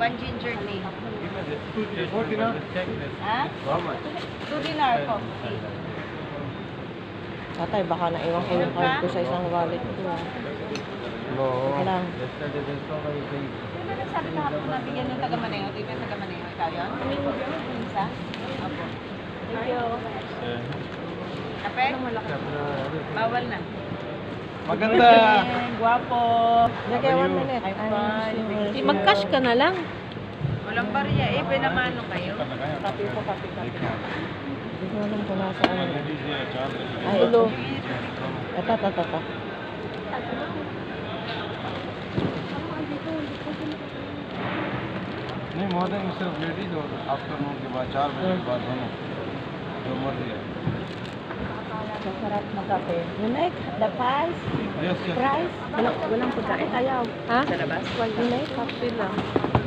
One ginger tea. Four dinar. Ha? How much? 2 dinar po. Tatay, baka naiwan ko yung card ko sa isang wallet ko. No. Okay lang. Yesterday there's so many things. Di ba nagsabi kahapon na bigyan ng taga-Maneho? Di ba yung taga-Maneho? Ikaw yun? Yung isa? Opo. Thank you. Kape? Bawal na. Maganda. Guwapo. Lagay 1 minute. I'm fine. Mag-cash ka na lang. Walang barya. Eh, pinamano kayo? Kape po, kape. Hindi ko alam kung nasa ano. Ay, ilo. Ito. नहीं मॉर्निंग में सिर्फ लेडीज और आफ्टरनून के बाद 4 बजे के बाद दोनों जो मर्जी है Masarap na kape. Unique, the price. Yes yes Price. Walang pagkain. Ayaw. Ha? Sa labas? Unique, kape lang.